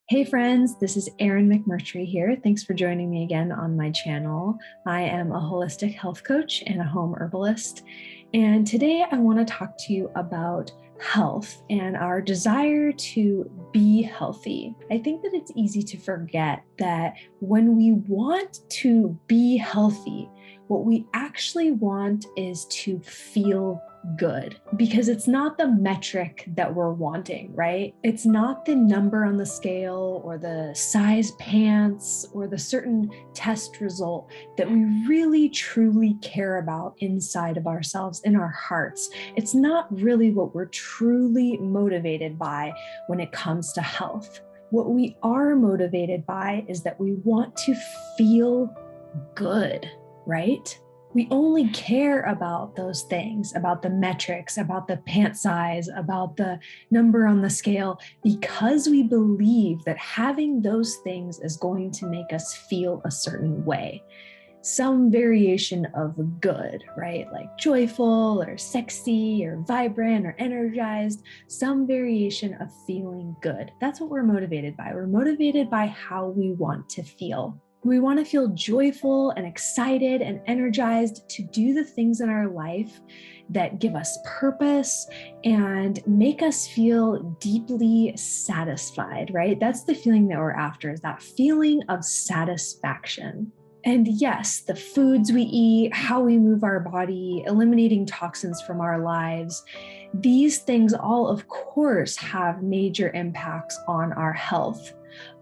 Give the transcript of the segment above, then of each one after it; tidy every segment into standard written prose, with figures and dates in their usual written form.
Hey friends, this is Erin McMurtry here. Thanks for joining me again on my channel. I am a holistic health coach and a home herbalist. And today I want to talk to you about health and our desire to be healthy. I think that it's easy to forget that when we want to be healthy, what we actually want is to feel good, because it's not the metric that we're wanting, right? It's not the number on the scale or the size pants or the certain test result that we really truly care about inside of ourselves, in our hearts. It's not really what we're truly motivated by when it comes to health. What we are motivated by is that we want to feel good, right? We only care about those things, about the metrics, about the pant size, about the number on the scale, because we believe that having those things is going to make us feel a certain way. Some variation of good, right? Like joyful or sexy or vibrant or energized, some variation of feeling good. That's what we're motivated by. We're motivated by how we want to feel. We want to feel joyful and excited and energized to do the things in our life that give us purpose and make us feel deeply satisfied, right? That's the feeling that we're after, is that feeling of satisfaction. And yes, the foods we eat, how we move our body, eliminating toxins from our lives, these things all, of course, have major impacts on our health.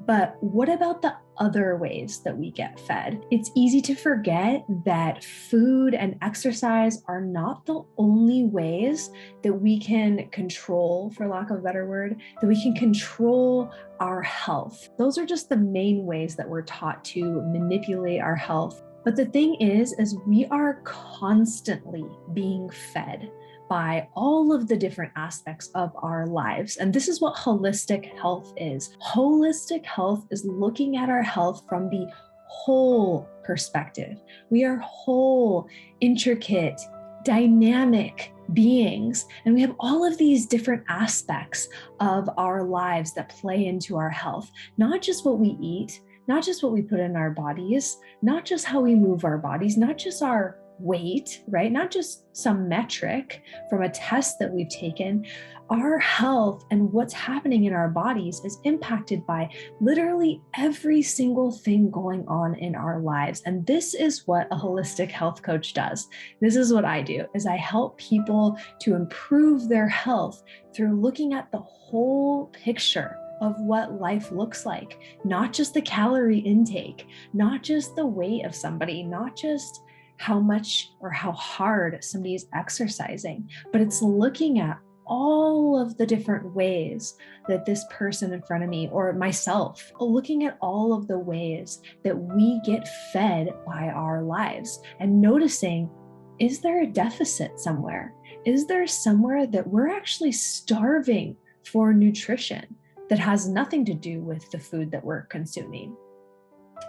But what about the other ways that we get fed? It's easy to forget that food and exercise are not the only ways that we can control, for lack of a better word, that we can control our health. Those are just the main ways that we're taught to manipulate our health. But the thing is we are constantly being fed by all of the different aspects of our lives. And this is what holistic health is. Holistic health is looking at our health from the whole perspective. We are whole, intricate, dynamic beings, and we have all of these different aspects of our lives that play into our health, not just what we eat, not just what we put in our bodies, not just how we move our bodies, not just our weight, right? Not just some metric from a test that we've taken. Our health and what's happening in our bodies is impacted by literally every single thing going on in our lives. And this is what a holistic health coach does. This is what I do, is I help people to improve their health through looking at the whole picture of what life looks like, not just the calorie intake, not just the weight of somebody, not just how much or how hard somebody is exercising, but it's looking at all of the different ways that this person in front of me, or myself, looking at all of the ways that we get fed by our lives and noticing, is there a deficit somewhere? Is there somewhere that we're actually starving for nutrition that has nothing to do with the food that we're consuming?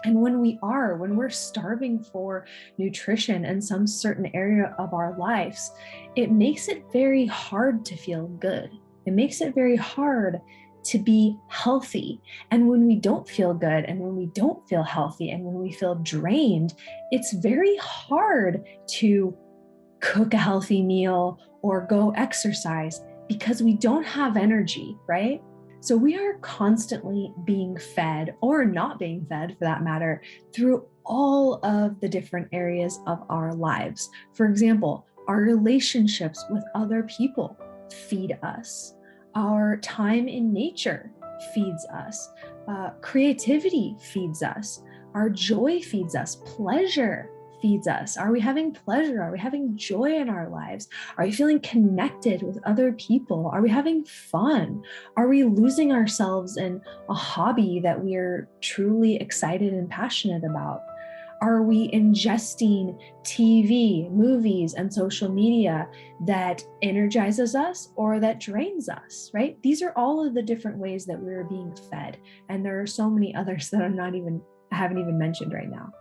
And when we're starving for nutrition in some certain area of our lives, it makes it very hard to feel good. It makes it very hard to be healthy. And when we don't feel good, and when we don't feel healthy, and when we feel drained, it's very hard to cook a healthy meal or go exercise because we don't have energy, right? So we are constantly being fed, or not being fed for that matter, through all of the different areas of our lives. For example, our relationships with other people feed us. Our time in nature feeds us. Creativity feeds us. Our joy feeds us. Pleasure feeds us. Are we having pleasure? Are we having joy in our lives? Are we feeling connected with other people? Are we having fun? Are we losing ourselves in a hobby that we're truly excited and passionate about? Are we ingesting TV, movies, and social media that energizes us or that drains us, right? These are all of the different ways that we're being fed. And there are so many others that I haven't even mentioned right now.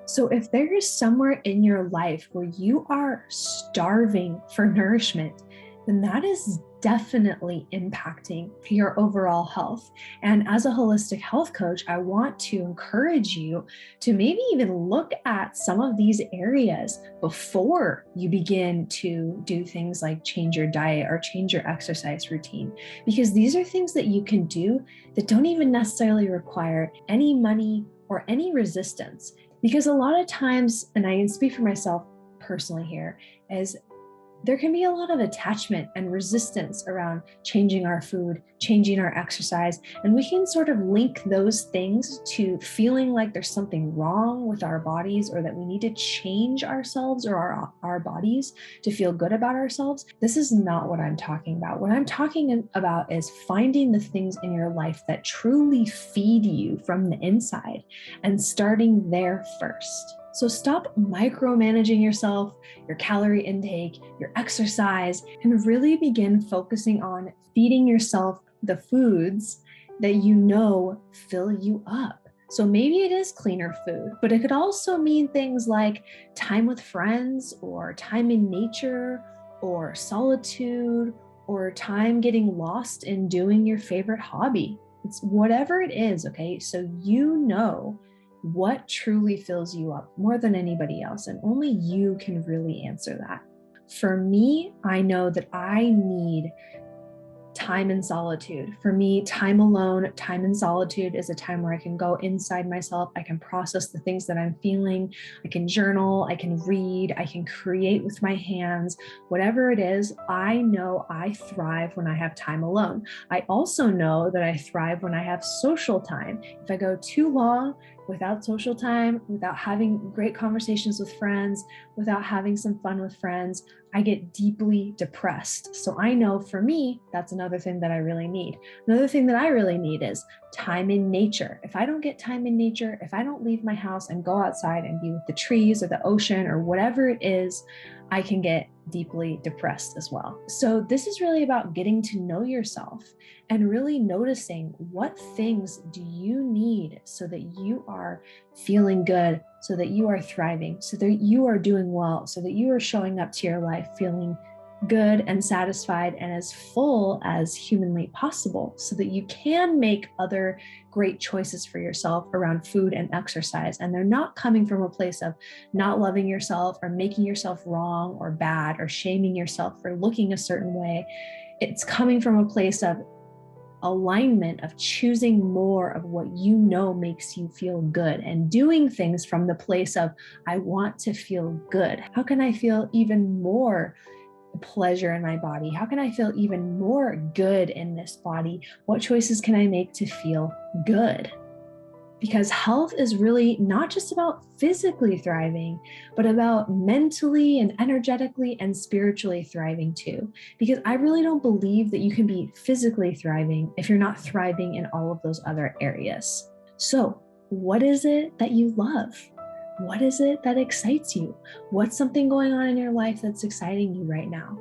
So if there is somewhere in your life where you are starving for nourishment, then that is definitely impacting your overall health. And as a holistic health coach, I want to encourage you to maybe even look at some of these areas before you begin to do things like change your diet or change your exercise routine, because these are things that you can do that don't even necessarily require any money or any resistance. Because a lot of times, and I can speak for myself personally here, is there can be a lot of attachment and resistance around changing our food, changing our exercise, and we can sort of link those things to feeling like there's something wrong with our bodies, or that we need to change ourselves or our bodies to feel good about ourselves. This is not what I'm talking about. What I'm talking about is finding the things in your life that truly feed you from the inside and starting there first. So stop micromanaging yourself, your calorie intake, your exercise, and really begin focusing on feeding yourself the foods that you know fill you up. So maybe it is cleaner food, but it could also mean things like time with friends, or time in nature, or solitude, or time getting lost in doing your favorite hobby. It's whatever it is, okay? So you know what truly fills you up more than anybody else, and only you can really answer that. For me, I know that I need time in solitude. For me, time alone, time in solitude is a time where I can go inside myself. I can process the things that I'm feeling. I can journal, I can read, I can create with my hands. Whatever it is, I know I thrive when I have time alone. I also know that I thrive when I have social time. If I go too long without social time, without having great conversations with friends, without having some fun with friends, I get deeply depressed. So I know for me, that's another thing that I really need. Another thing that I really need is time in nature. If I don't get time in nature, if I don't leave my house and go outside and be with the trees or the ocean or whatever it is, I can get deeply depressed as well. So this is really about getting to know yourself and really noticing what things do you need so that you are feeling good, so that you are thriving, so that you are doing well, so that you are showing up to your life feeling good and satisfied and as full as humanly possible, so that you can make other great choices for yourself around food and exercise. And they're not coming from a place of not loving yourself or making yourself wrong or bad or shaming yourself for looking a certain way. It's coming from a place of alignment, of choosing more of what you know makes you feel good and doing things from the place of, I want to feel good. How can I feel even more pleasure in my body? How can I feel even more good in this body? What choices can I make to feel good? Because health is really not just about physically thriving, but about mentally and energetically and spiritually thriving too. Because I really don't believe that you can be physically thriving if you're not thriving in all of those other areas. So, what is it that you love? What is it that excites you? What's something going on in your life that's exciting you right now?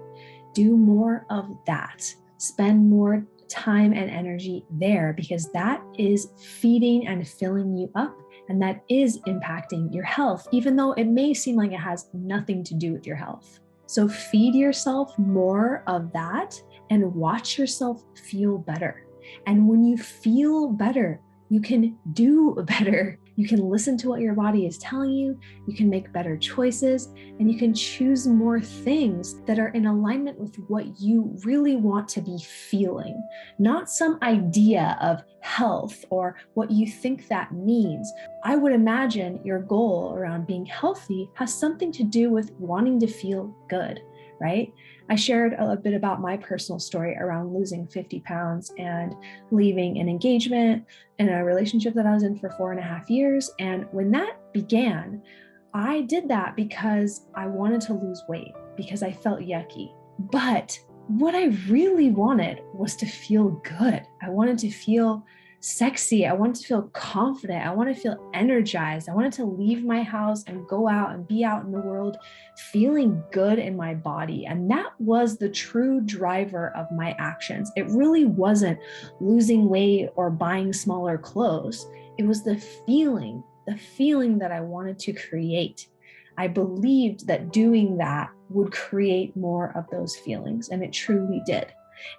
Do more of that. Spend more time and energy there, because that is feeding and filling you up, and that is impacting your health, even though it may seem like it has nothing to do with your health. So feed yourself more of that and watch yourself feel better. And when you feel better, you can do better. You can listen to what your body is telling you, you can make better choices, and you can choose more things that are in alignment with what you really want to be feeling, not some idea of health or what you think that means. I would imagine your goal around being healthy has something to do with wanting to feel good, right? I shared a bit about my personal story around losing 50 pounds and leaving an engagement in a relationship that I was in for 4.5 years. And when that began, I did that because I wanted to lose weight, because I felt yucky. But what I really wanted was to feel good. I wanted to feel sexy. I wanted to feel confident. I wanted to feel energized. I wanted to leave my house and go out and be out in the world feeling good in my body. And that was the true driver of my actions. It really wasn't losing weight or buying smaller clothes. It was the feeling that I wanted to create. I believed that doing that would create more of those feelings, and it truly did.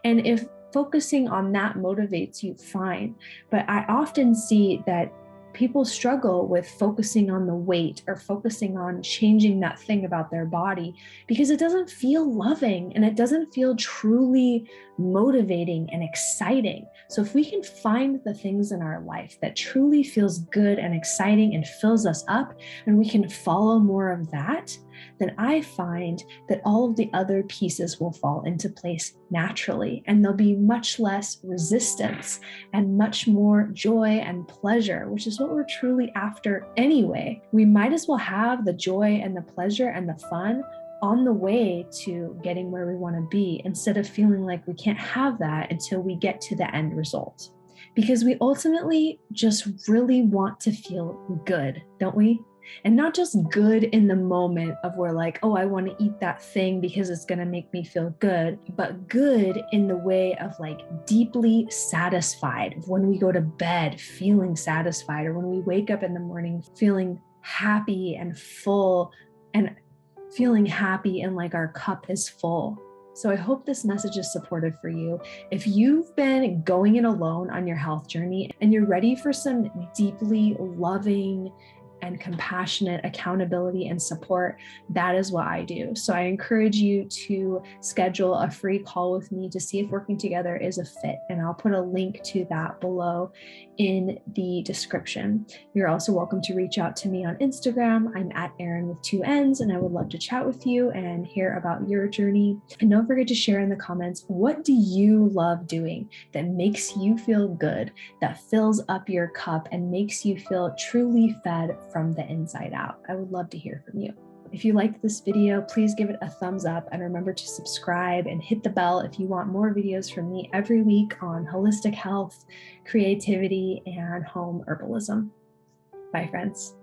And if focusing on that motivates you, fine. But I often see that people struggle with focusing on the weight or focusing on changing that thing about their body because it doesn't feel loving and it doesn't feel truly motivating and exciting. So if we can find the things in our life that truly feels good and exciting and fills us up, and we can follow more of that, then I find that all of the other pieces will fall into place naturally, and there'll be much less resistance and much more joy and pleasure, which is what we're truly after anyway. We might as well have the joy and the pleasure and the fun on the way to getting where we want to be, instead of feeling like we can't have that until we get to the end result. Because we ultimately just really want to feel good, don't we? And not just good in the moment of where like, oh, I want to eat that thing because it's going to make me feel good, but good in the way of like deeply satisfied when we go to bed feeling satisfied, or when we wake up in the morning feeling happy and full, and feeling happy and like our cup is full. So I hope this message is supportive for you. If you've been going it alone on your health journey and you're ready for some deeply loving and compassionate accountability and support, that is what I do. So I encourage you to schedule a free call with me to see if working together is a fit. And I'll put a link to that below in the description. You're also welcome to reach out to me on Instagram. I'm at Erin with 2 N's, and I would love to chat with you and hear about your journey. And don't forget to share in the comments, what do you love doing that makes you feel good, that fills up your cup and makes you feel truly fed from the inside out? I would love to hear from you. If you liked this video, please give it a thumbs up, and remember to subscribe and hit the bell if you want more videos from me every week on holistic health, creativity, and home herbalism. Bye, friends.